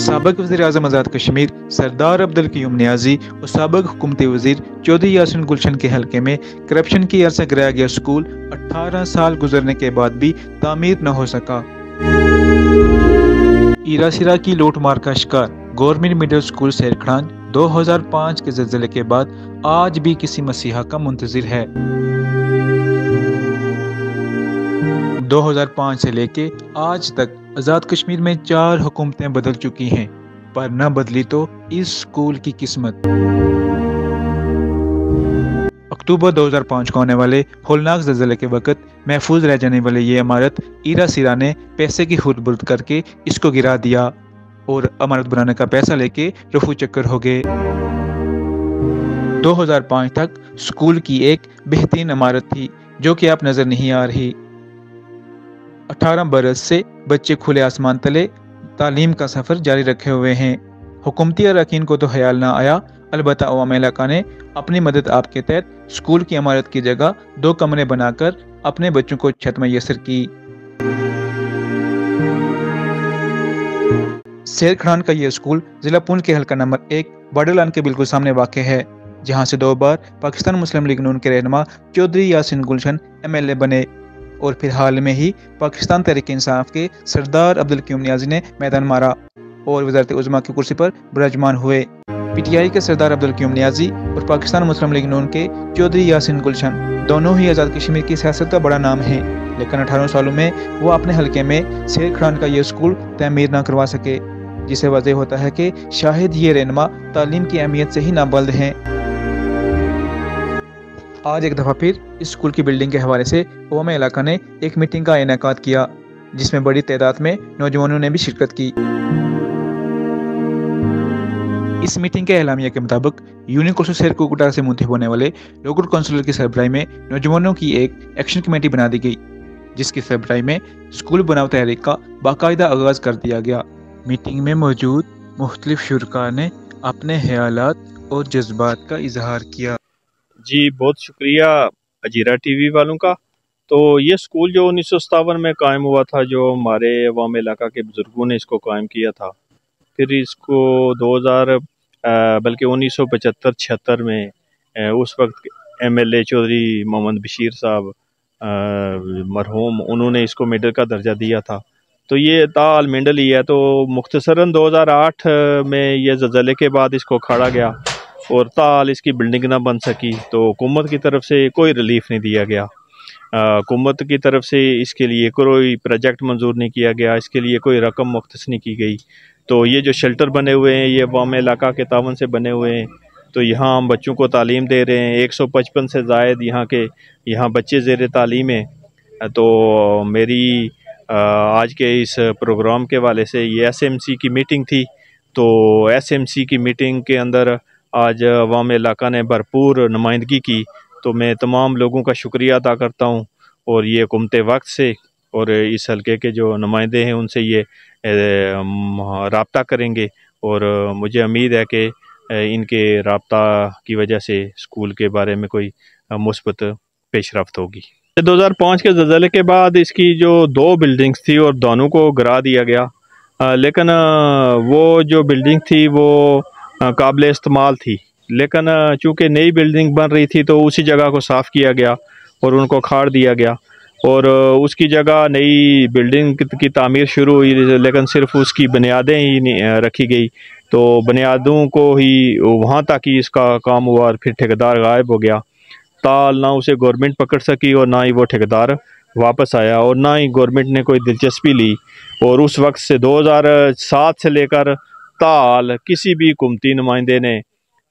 साबिक़ वज़ीर-ए-आज़म आज़ाद कश्मीर सरदार अब्दुल क़य्यूम नियाज़ी और साबिक़ हुकूमती वज़ीर चौधरी यासिन गुलशन के हलके में करप्शन की वजह से गिराया गया स्कूल 18 साल गुजरने के बाद भी तामीर न हो सका। ईरासिरा की लूटमार का शिकार गवर्नमेंट मिडिल स्कूल सेरखड़ांज 2005 के ज़लज़ले के बाद आज भी किसी मसीहा का मुंतज़िर है। 2005 से लेके आज तक आज़ाद कश्मीर में 4 हुकूमतें बदल चुकी हैं, पर न बदली तो इस स्कूल की किस्मत। अक्टूबर 2005 को होने वाले होलनाक ज़लज़ले के वक़्त महफूज रह जाने वाली ये इमारत ईरासिरा ने पैसे की हुर्द-बुर्द करके इसको गिरा दिया और इमारत बनाने का पैसा लेके रफू चक्कर हो गए। 2005 तक स्कूल की एक बेहतरीन इमारत थी जो कि अब नज़र नहीं आ रही। 18 बरस से बच्चे खुले आसमान तले तालीम का सफ़र जारी रखे हुए हैं। हुकूमती अरकान को तो ख्याल ना आया, अलबत्ता अवाम इलाका ने अपनी मदद आप के तहत स्कूल की इमारत की जगह 2 कमरे बनाकर अपने बच्चों को छत मैसर की। सेरखड़ांज का यह स्कूल जिला पुंछ के हल्का नंबर 1 बॉर्डर लाइन के बिल्कुल सामने वाक़ है, जहां से 2 बार पाकिस्तान मुस्लिम लीग नून के रहनुमा चौधरी यासिन गुलशन MLA बने और फिर हाल में ही पाकिस्तान तहरीक इंसाफ के सरदार अब्दुल क़य्यूम नियाज़ी ने मैदान मारा और वज़ारत उज़्मा की कुर्सी पर विराजमान हुए। PTI के सरदार अब्दुल क़य्यूम नियाज़ी और पाकिस्तान मुस्लिम लीग नून के चौधरी यासिन गुलशन दोनों ही आज़ाद कश्मीर की सियासत का बड़ा नाम है, लेकिन 18 सालों में वो अपने हल्के में सेरखड़ांज का ये स्कूल तमीर ना करवा सके, जिसे वजह होता है कि शायद ये रहनुमा तालीम की अहमियत से ही नाबल्द हैं। आज एक दफ़ा फिर इस स्कूल की बिल्डिंग के हवाले से अवाम इलाका ने एक मीटिंग का इनेकाद किया, जिसमें बड़ी तादाद में नौजवानों ने भी शिरकत की। इस मीटिंग के एलामिया के मुताबिक यूनियन कौंसिल सेरकुकुटा से मुंतखब होने वाले लोकल काउंसिलर की सरबराही में नौजवानों की एक एक्शन कमेटी बना दी गई, जिसकी सरबराही में स्कूल बनाओ तहरीक का बाकायदा आगाज़ कर दिया गया। मीटिंग में मौजूद मुख्तलिफ शुरका ने अपने ख्यालात और जज्बात का इजहार किया। जी, बहुत शुक्रिया अजीरा TV वालों का। तो ये स्कूल जो 1957 में कायम हुआ था, जो हमारे अवाम इलाका के बुज़ुर्गों ने इसको कायम किया था, फिर इसको 2000 बल्कि 1975-76 में उस वक्त MLA चौधरी मोहम्मद बशीर साहब मरहूम, उन्होंने इसको मेडल का दर्जा दिया था। तो ये ताल मेडल ही है। तो मुख्तसरन 2008 में ये ज़लज़ले के बाद इसको खाड़ा गया और ताल इसकी बिल्डिंग ना बन सकी, तो हुकूमत की तरफ से कोई रिलीफ नहीं दिया गया। हुकूमत की तरफ से इसके लिए कोई प्रोजेक्ट मंजूर नहीं किया गया, इसके लिए कोई रकम मुख्तस नहीं की गई। तो ये जो शेल्टर बने हुए हैं, ये अवाम इलाका के तावन से बने हुए हैं। तो यहाँ हम बच्चों को तालीम दे रहे हैं। 155 से ज़ायद यहाँ बच्चे ज़ेर तालीम हैं। तो मेरी आज के इस प्रोग्राम के वाले से ये SMC की मीटिंग थी। तो SMC की मीटिंग के अंदर आज अवाम इलाका ने भरपूर नुमाइंदगी की। तो मैं तमाम लोगों का शुक्रिया अदा करता हूँ और ये हुकूमत वक्त से और इस हल्के के जो नुमाइंदे हैं उनसे ये राब्ता करेंगे और मुझे उम्मीद है कि इनके राब्ता की वजह से स्कूल के बारे में कोई मुस्बत पेशरफ्त होगी। 2005 के ज़लज़ले के बाद इसकी जो 2 बिल्डिंग्स थी और दोनों को गिरा दिया गया, लेकिन वो जो बिल्डिंग थी वो काबिल इस्तेमाल थी, लेकिन चूँकि नई बिल्डिंग बन रही थी तो उसी जगह को साफ़ किया गया और उनको खाड़ दिया गया और उसकी जगह नई बिल्डिंग की तामीर शुरू हुई, लेकिन सिर्फ उसकी बुनियादें ही रखी गई। तो बुनियादों को ही वहाँ तक ही इसका काम हुआ और फिर ठेकेदार गायब हो गया। ताल ना उसे गवर्नमेंट पकड़ सकी और ना ही वो ठेकेदार वापस आया और ना ही गवर्नमेंट ने कोई दिलचस्पी ली। और उस वक्त से 2007 से लेकर ताल किसी भी हुकूमती नुमाइंदे ने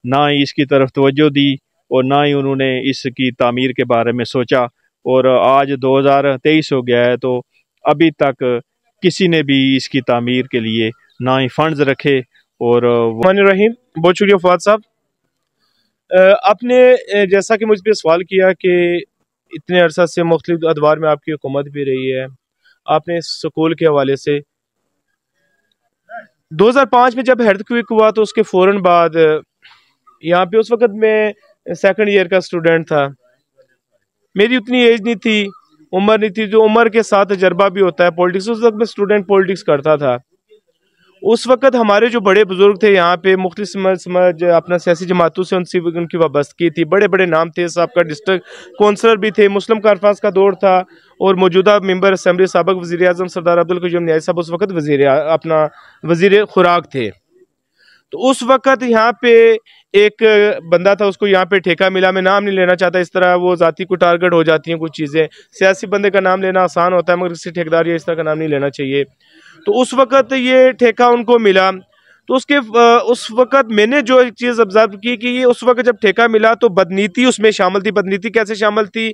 ना ही इसकी तरफ तवज्जो दी और ना ही उन्होंने इसकी तामीर के बारे में सोचा। और आज 2023 हो गया है, तो अभी तक किसी ने भी इसकी तामीर के लिए ना ही फंड्स रखे। और रहीम, बहुत शुक्रिया फवाद साहब। आपने जैसा कि मुझ पर सवाल किया कि इतने अरसा से मुख्तलिफ अदवार में आपकी हुकूमत भी रही है, आपने स्कूल के हवाले से 2005 में जब अर्थक्वेक हुआ तो उसके फ़ौरन बाद यहाँ पे, उस वक़्त मैं 2nd ईयर का स्टूडेंट था, मेरी उतनी एज नहीं थी, उम्र नहीं थी, जो उम्र के साथ तजर्बा भी होता है पॉलिटिक्स। उस वक्त मैं स्टूडेंट पॉलिटिक्स करता था उस वक़्त हमारे जो बड़े बुजुर्ग थे यहाँ पे मुख्तलिफ समझ अपना सियासी जमातों से उनकी वाबस्तगी थी, बड़े बड़े नाम थे। सबका डिस्ट्रिक्ट कौंसलर भी थे, मुस्लिम कारफास का दौर था, और मौजूदा मेंबर असम्बली साबिक़ वज़ीर आज़म सरदार अब्दुल क़य्यूम न्याज़ी साहब उस वक़्त वज़ीर खुराक थे। तो उस वक़्त यहाँ पे एक बंदा था, उसको यहाँ पे ठेका मिला। मैं नाम नहीं लेना चाहता, इस तरह वो ज़ाती को टारगेट हो जाती हैं कुछ चीज़ें। सियासी बंदे का नाम लेना आसान होता है, मगर किसी ठेकेदार या इस तरह का नाम नहीं लेना चाहिए। तो उस वक़्त ये ठेका उनको मिला। तो उस वक़्त मैंने जो एक चीज़ ऑब्जर्व की कि ये उस वक़्त जब ठेका मिला तो बदनीति उसमें शामिल थी। बदनीति कैसे शामिल थी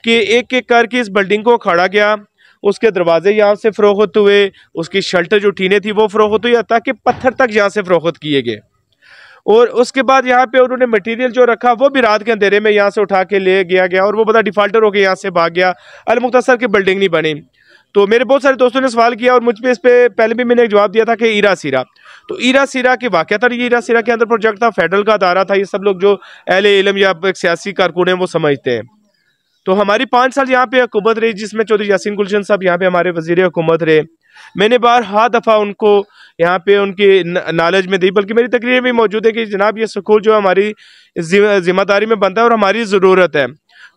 कि एक एक करके इस बिल्डिंग को खड़ा गया, उसके दरवाजे यहाँ से फ़रोख्त हुए, उसकी शल्टर जो टीनें थी वो फ़रोख्त हुई, ताकि पत्थर तक यहाँ से फ़रोख्त किए गए। और उसके बाद यहाँ पे उन्होंने मटेरियल जो रखा वो भी रात के अंधेरे में यहाँ से उठा के ले गया और वो बड़ा डिफ़ाल्टर होकर यहाँ से भाग गया। अल-मुख्तसर की बिल्डिंग नहीं बनी। तो मेरे बहुत सारे दोस्तों ने सवाल किया और मुझ पे इस पे पहले भी मैंने एक जवाब दिया था कि ईरा सीरा। तो ईरा सीरा के वाक़या था, ये ईरा सीरा के अंदर प्रोजेक्ट था, फेडरल का अदारा था। ये सब लोग जो अहले इल्म या एक सियासी कारकुन हैं वो समझते हैं। तो हमारी 5 साल यहाँ पे हुकूमत रही, जिसमें चौधरी यासीन गुलशन साहब यहाँ पे हमारे वज़ीर हुकूमत रहे। मैंने बारहा दफ़ा उनको यहाँ पे उनकी नॉलेज में दी, बल्कि मेरी तकरीर में मौजूद है कि जनाब ये स्कूल जो हमारी जिम्मेदारी में बनता है और हमारी ज़रूरत है।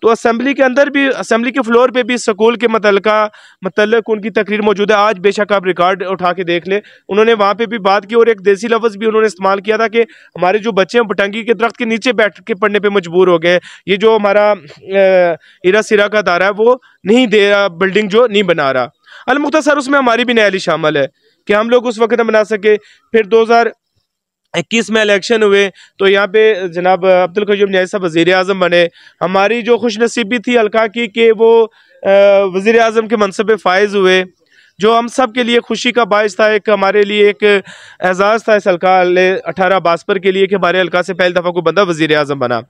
तो असेंबली के अंदर भी, असेंबली के फ्लोर पे भी स्कूल के मतलब उनकी तकरीर मौजूद है। आज बेशक आप रिकॉर्ड उठा के देख ले, उन्होंने वहाँ पे भी बात की और एक देसी लफ्ज़ भी उन्होंने इस्तेमाल किया था कि हमारे जो बच्चे हैं पटंगी के दरख्त के नीचे बैठ के पढ़ने पे मजबूर हो गए। ये जो हमारा ईरा सिरा का दायरा है वो नहीं दे रहा, बिल्डिंग जो नहीं बना रहा। अल-मुख्तसर उसमें हमारी भी नयाली शामिल है कि हम लोग उस वक्त बना सके। फिर 2021 में इलेक्शन हुए तो यहाँ पे जनाब अब्दुल क़य्यूम न्याज़ी साहब वज़ीर आज़म बने। हमारी जो खुशनसीबी थी हल्का की कि वो वज़ीर आज़म के मनसब पे फायज़ हुए, जो हम सब के लिए खुशी का बायस था। एक हमारे लिए एक एजाज़ था इस हल्का 18 बासपर के लिए कि हमारे हल्का से पहली दफ़ा कोई बंदा वज़ीर आज़म बना।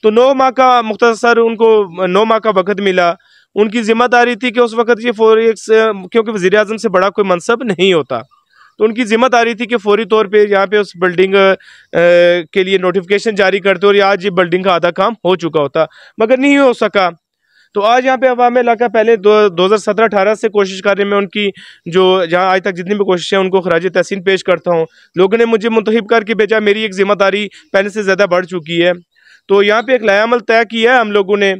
तो 9 माह का मुख्तसर उनको 9 माह का वक़्त मिला। उनकी जिम्मेदारी थी कि उस वक़्त ये क्योंकि वज़ीर आज़म से बड़ा कोई मनसब नहीं होता, तो उनकी जिम्मेदारी थी कि फौरी तौर पे यहाँ पे उस बिल्डिंग के लिए नोटिफिकेशन जारी करते और आज ये बिल्डिंग का आधा काम हो चुका होता, मगर नहीं हो सका। तो आज यहाँ पे अवाम इलाका पहले 2017-18 से कोशिश कर रहे हैं। मैं उनकी जो जहाँ आज तक जितनी भी कोशिशें उनको खराज तहसीन पेश करता हूँ। लोगों ने मुझे मुंतखब करके भेजा, मेरी एक जिम्मेदारी पहले से ज़्यादा बढ़ चुकी है। तो यहाँ पे एक लायामल तय किया है हम लोगों ने।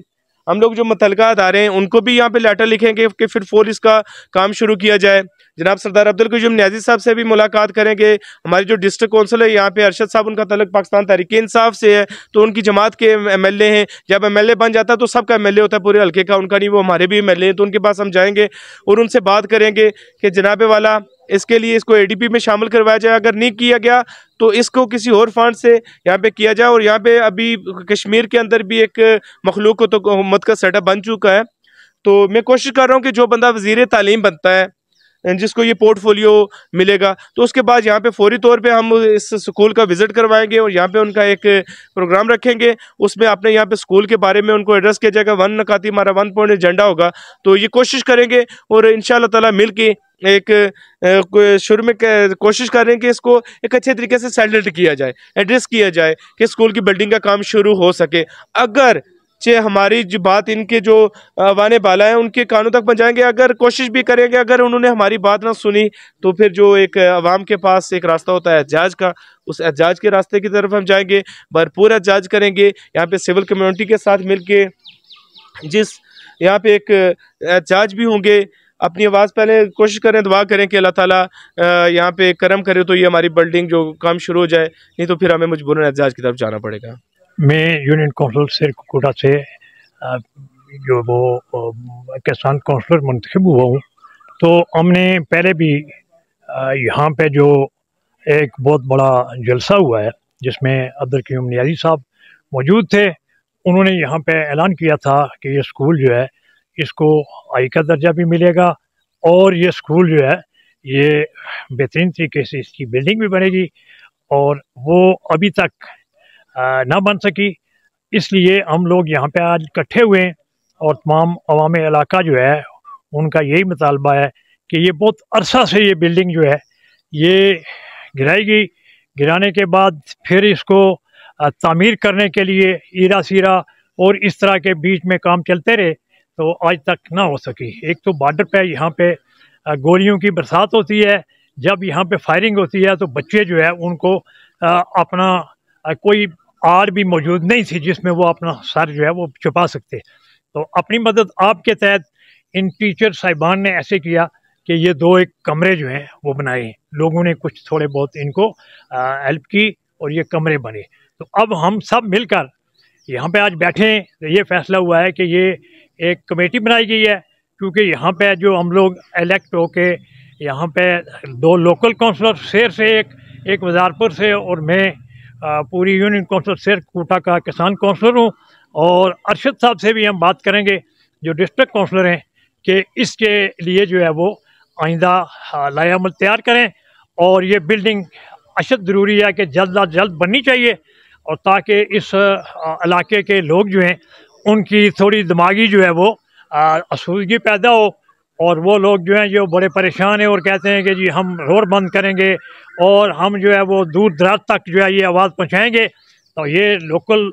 हम लोग जो मुतल्लिका अदारे हैं उनको भी यहाँ पे लेटर लिखेंगे कि फिर फौरी इसका काम शुरू किया जाए। जनाब सरदार अब्दुल क़य्यूम न्याज़ी साहब से भी मुलाकात करेंगे। हमारी जो डिस्ट्रिक्ट कौंसल है यहाँ पे अरशद साहब, उनका तल्लुक पाकिस्तान तहरीक-ए-इंसाफ से है, तो उनकी जमात के MLA हैं। जब MLA बन जाता है तो सबका MLA होता है पूरे हल्के का, उनका नहीं, वो हमारे भी MLA हैं। तो उनके पास हम जाएंगे और उनसे बात करेंगे कि जनाब वाला इसके लिए इसको ADP में शामिल करवाया जाए। अगर नहीं किया गया तो इसको किसी और फंड से यहाँ पे किया जाए। और यहाँ पे अभी कश्मीर के अंदर भी एक मखलूक तो हुकूमत का सेटअप बन चुका है। तो मैं कोशिश कर रहा हूँ कि जो बंदा वज़ीर तालीम बनता है, जिसको ये पोर्टफोलियो मिलेगा, तो उसके बाद यहाँ पे फौरी तौर पे हम इस स्कूल का विज़िट करवाएंगे और यहाँ पे उनका एक प्रोग्राम रखेंगे। उसमें अपने यहाँ पे स्कूल के बारे में उनको एड्रेस किया जाएगा। 1 नकाती हमारा 1 पॉइंट एजेंडा होगा। तो ये कोशिश करेंगे और इंशाअल्लाह ताला मिल के एक शुरू में कोशिश कर रहे हैं कि इसको एक अच्छे तरीके से सेटल किया जाए, एड्रेस किया जाए कि स्कूल की बिल्डिंग का काम शुरू हो सके। अगर चे हमारी जो बात इनके जो वाने बाला है उनके कानों तक पहुँचाएंगे, अगर कोशिश भी करेंगे, अगर उन्होंने हमारी बात ना सुनी तो फिर जो एक अवाम के पास एक रास्ता होता है एहतजाज का, उस एहतजाज के रास्ते की तरफ हम जाएंगे, भरपूर एहतजाज करेंगे। यहाँ पे सिविल कम्युनिटी के साथ मिल के जिस यहाँ पे एक एहतजाज भी होंगे, अपनी आवाज़ पहले कोशिश करें, दुआ करें कि अल्लाह ताला यहाँ पे करम करे तो ये हमारी बिल्डिंग जो काम शुरू हो जाए, नहीं तो फिर हमें मजबूरन एहतजाज की तरफ जाना पड़ेगा। मैं यूनियन काउंसिल सिरकोटा से जो वो किसान काउंसलर मुंतखब हुआ हूँ। तो हमने पहले भी यहाँ पे जो एक बहुत बड़ा जलसा हुआ है जिसमें अब्दुल क़य्यूम न्याज़ी साहब मौजूद थे। उन्होंने यहाँ पे ऐलान किया था कि ये स्कूल जो है इसको हाई का दर्जा भी मिलेगा और ये स्कूल जो है ये बेहतरीन तरीके से इसकी बिल्डिंग भी बनेगी, और वो अभी तक ना बन सकी। इसलिए हम लोग यहाँ पे आज इकट्ठे हुए और तमाम अवाम इलाका जो है उनका यही मुतालबा है कि ये बहुत अरसा से ये बिल्डिंग जो है ये गिराएगी। गिराने के बाद फिर इसको तामीर करने के लिए ईरा सीरा और इस तरह के बीच में काम चलते रहे, तो आज तक ना हो सकी। एक तो बॉर्डर पे यहाँ पे गोलियों की बरसात होती है, जब यहाँ पे फायरिंग होती है तो बच्चे जो है उनको अपना कोई आड़ भी मौजूद नहीं थी जिसमें वो अपना सर जो है वो छुपा सकते। तो अपनी मदद आपके तहत इन टीचर साहिबान ने ऐसे किया कि ये 2 एक कमरे जो हैं वो बनाए, लोगों ने कुछ थोड़े बहुत इनको हेल्प की और ये कमरे बने। तो अब हम सब मिलकर यहाँ पे आज बैठे हैं तो ये फैसला हुआ है कि ये एक कमेटी बनाई गई है, क्योंकि यहाँ पे जो हम लोग इलेक्ट होके यहाँ पे 2 लोकल काउंसलर शेर से एक वज़ारपुर से और मैं पूरी यूनियन काउंसिल शेर कोटा का किसान काउंसलर हूँ, और अरशद साहब से भी हम बात करेंगे जो डिस्ट्रिक्ट काउंसलर हैं कि इसके लिए जो है वो आइंदा लाएअमल तैयार करें और ये बिल्डिंग अशद ज़रूरी है कि जल्द अज जल्द बननी चाहिए, और ताकि इस इलाके के लोग जो हैं उनकी थोड़ी दिमागी जो है वो आसूदगी पैदा हो, और वो लोग जो हैं जो बड़े परेशान हैं और कहते हैं कि जी हम रोड बंद करेंगे और हम जो है वो दूर दराज तक जो है ये आवाज़ पहुँचाएँगे। तो ये लोकल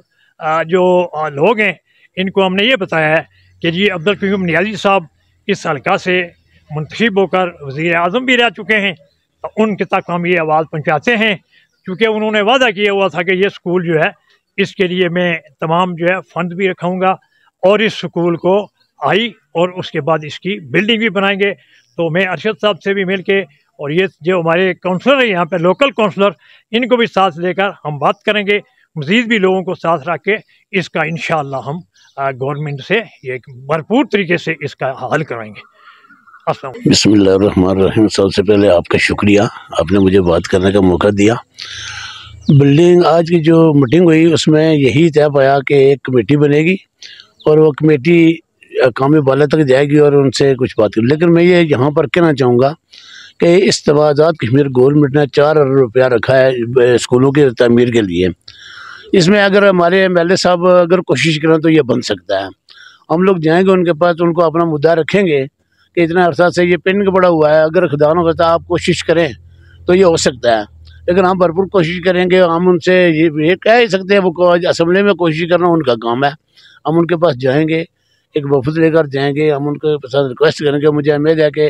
जो लोग हैं इनको हमने ये बताया है कि जी अब्दुल कयूम नियाज़ी साहब इस हल्का से मुंतखब होकर वज़ीर आज़म भी रह चुके हैं, तो उनके तक हम ये आवाज़ पहुँचाते हैं, क्योंकि उन्होंने वादा किया हुआ था कि ये स्कूल जो है इसके लिए मैं तमाम जो है फ़ंड भी रखाऊँगा और इस स्कूल को आई और उसके बाद इसकी बिल्डिंग भी बनाएंगे। तो मैं अरशद साहब से भी मिल के और ये जो हमारे काउंसलर हैं यहाँ पे लोकल काउंसलर, इनको भी साथ लेकर हम बात करेंगे, मज़ीद भी लोगों को साथ रख के इसका इंशाअल्लाह हम गवर्नमेंट से ये भरपूर तरीके से इसका हल कराएंगे। बिस्मिल्लाहिर्रहमानिर्रहीम। सबसे पहले आपका शुक्रिया, आपने मुझे बात करने का मौका दिया। बिल्डिंग आज की जो मीटिंग हुई उसमें यही तय पाया कि एक कमेटी बनेगी और वो कमेटी कामी बाला तक जाएगी और उनसे कुछ बात करें। लेकिन मैं ये यहाँ पर कहना चाहूँगा कि इस तबादात कश्मीर गवर्नमेंट ने 4 अरब रुपया रखा है स्कूलों की तमीर के लिए। इसमें अगर हमारे MLA साहब अगर कोशिश करें तो ये बन सकता है। हम लोग जाएंगे उनके पास, उनको अपना मुद्दा रखेंगे कि इतना अरसा से ये पेंडिंग पड़ा हुआ है, अगर खुदा न खास्ता आप कोशिश करें तो ये हो सकता है। लेकिन हम भरपूर कोशिश करेंगे। हम उनसे ये कह ही सकते हैं, वो असम्बली में कोशिश करना उनका काम है। हम उनके पास जाएंगे, एक वफद लेकर जाएंगे, हम उनके साथ रिक्वेस्ट करेंगे। मुझे उम्मीद है कि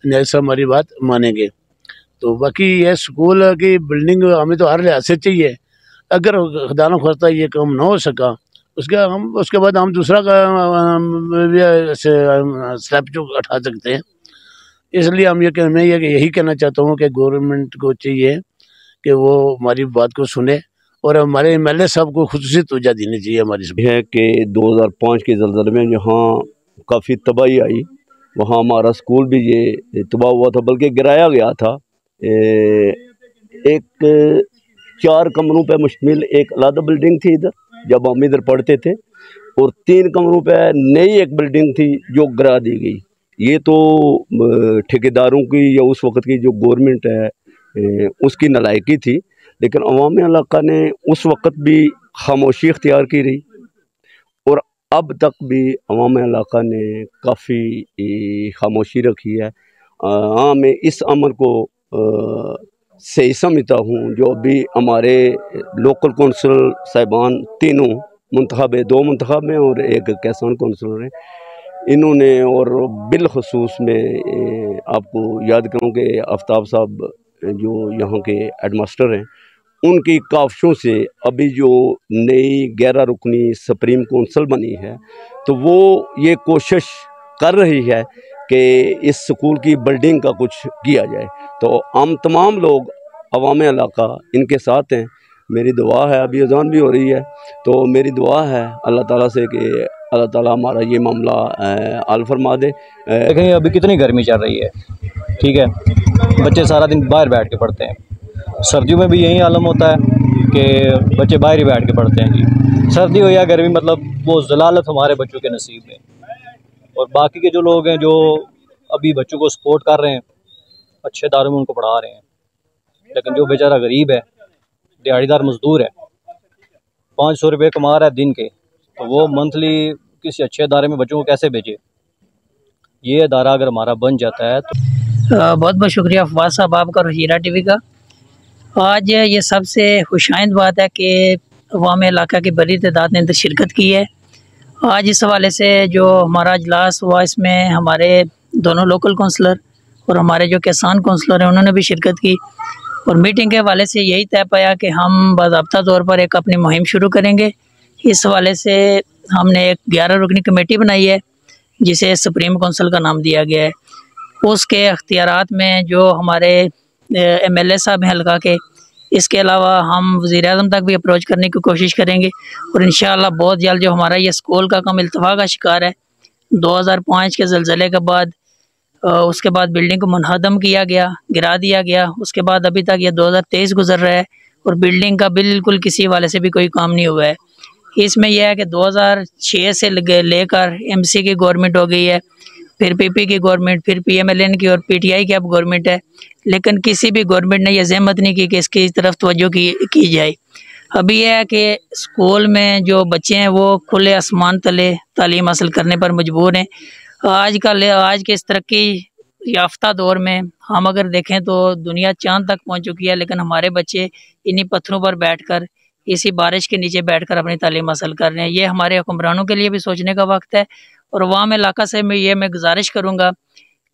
न्याय साहब हमारी बात मानेंगे। तो बाकी ये स्कूल की बिल्डिंग हमें तो हर लिहाज से चाहिए। अगर खुदा न खास्ता ये काम ना हो सका उसके बाद हम दूसरा स्टेप जो उठा सकते हैं। इसलिए मैं यही कहना चाहता हूँ कि गवर्नमेंट को चाहिए कि वो हमारी बात को सुने और हमारे MLA साहब को खुसूसी तवज्जो देनी चाहिए। हमारी है कि 2005 के ज़लज़ले में जहाँ काफ़ी तबाही आई, वहाँ हमारा स्कूल भी ये तबाह हुआ था, बल्कि गिराया गया था। एक 4 कमरों पे मुश्तमिल एक अलग बिल्डिंग थी इधर जब हम इधर पढ़ते थे, और 3 कमरों पे नई एक बिल्डिंग थी जो गिरा दी गई। ये तो ठेकेदारों की या उस वक़्त की जो गवर्नमेंट है उसकी नालायकी थी, लेकिन अवामी इलाका ने उस वक़्त भी खामोशी इख्तियार की रही और अब तक भी अवामी इलाका ने काफ़ी खामोशी रखी है। हाँ, मैं इस अमर को सही समझता हूँ जो अभी हमारे लोकल कौंसिल साहिबान तीनों मुंतखब है, 2 मुंतखब हैं और एक किसान कौंसिलर हैं, इन्होंने और बिलखसूस में आपको याद करूँ कि आफ्ताब साहब जो यहाँ के हेडमास्टर हैं, उनकी काविशों से अभी जो नई 11 रुकनी सुप्रीम कौंसिल बनी है तो वो ये कोशिश कर रही है कि इस स्कूल की बिल्डिंग का कुछ किया जाए। तो हम तमाम लोग अवाम इलाका इनके साथ हैं। मेरी दुआ है, अभी अज़ान भी हो रही है, तो मेरी दुआ है अल्लाह ताला से कि अल्लाह ताला हमारा ये मामला हल फरमा दे। देखें अभी कितनी गर्मी चल रही है, ठीक है, बच्चे सारा दिन बाहर बैठ के पढ़ते हैं। सर्दियों में भी यही आलम होता है कि बच्चे बाहर ही बैठ के पढ़ते हैं जी। सर्दी हो या गर्मी, मतलब वो ज़लालत हमारे बच्चों के नसीब में। और बाकी के जो लोग हैं जो अभी बच्चों को सपोर्ट कर रहे हैं, अच्छे दारों में उनको पढ़ा रहे हैं, लेकिन जो बेचारा गरीब है, दिहाड़ीदार मजदूर है, 500 रुपये कमा रहा है दिन के, तो वो मंथली किसी अच्छे अदारे में बच्चों को कैसे भेजे? ये अदारा अगर हमारा बन जाता है तो बहुत बहुत शुक्रिया फवाद साहब आपका और हीरा TV का। आज ये सबसे खुशाइंद बात है कि अवाम इलाका की बड़ी तादाद ने शिरकत की है। आज इस हवाले से जो हमारा इजलास हुआ, इसमें हमारे दोनों लोकल काउंसलर और हमारे जो किसान काउंसलर हैं उन्होंने भी शिरकत की। और मीटिंग के हवाले से यही तय पाया कि हम बाज़ाब्ता तौर पर एक अपनी मुहिम शुरू करेंगे। इस हवाले से हमने एक 11 रुकनी कमेटी बनाई है जिसे सुप्रीम काउंसिल का नाम दिया गया है। उसके अख्तियारात में जो हमारे MLA साहब हैं हल्का के, इसके अलावा हम वज़ीर-ए-आज़म तक भी अप्रोच करने की कोशिश करेंगे और इंशाअल्लाह बहुत जल्द जो हमारा ये स्कूल का काम इल्तफ़ा का शिकार है, 2005 के ज़लज़ले के बाद उसके बाद बिल्डिंग को मुनहदम किया गया, गिरा दिया गया। उसके बाद अभी तक ये 2023 गुजर रहा है और बिल्डिंग का बिल्कुल किसी वाले से भी कोई काम नहीं हुआ है। इसमें यह है कि 2006 से लेकर MC की गवर्नमेंट हो गई है, फिर PP की गवर्नमेंट, फिर PMLN की और PTI की अब गवर्नमेंट है, लेकिन किसी भी गवर्नमेंट ने यह ज़हमत नहीं की कि इसकी तरफ तवज्जो की जाए। अभी यह है कि स्कूल में जो बच्चे हैं वो खुले आसमान तले तालीम हासिल करने पर मजबूर हैं। आज के इस तरक्की याफ्ता दौर में हम अगर देखें तो दुनिया चाँद तक पहुंच चुकी है, लेकिन हमारे बच्चे इन्हीं पत्थरों पर बैठकर, इसी बारिश के नीचे बैठकर अपनी तालीम हासिल कर रहे हैं। ये हमारे हुक्मरानों के लिए भी सोचने का वक्त है। और अवाम इलाका से मैं गुजारिश करूँगा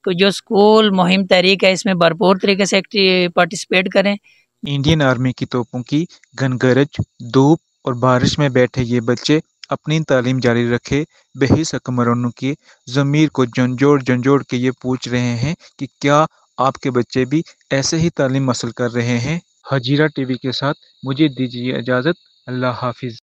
कि जो स्कूल मुहिम तहरीक है इसमें भरपूर तरीके से पार्टिसिपेट करें। इंडियन आर्मी की तोपों की घनगरज, धूप और बारिश में बैठे ये बच्चे अपनी तालीम जारी रखे। बेहिस हुक्मरानों की ज़मीर को झंझोड़ के ये पूछ रहे हैं कि क्या आपके बच्चे भी ऐसे ही तालीम हासिल कर रहे हैं। हजीरा TV के साथ मुझे दीजिए इजाज़त। अल्लाह हाफिज़।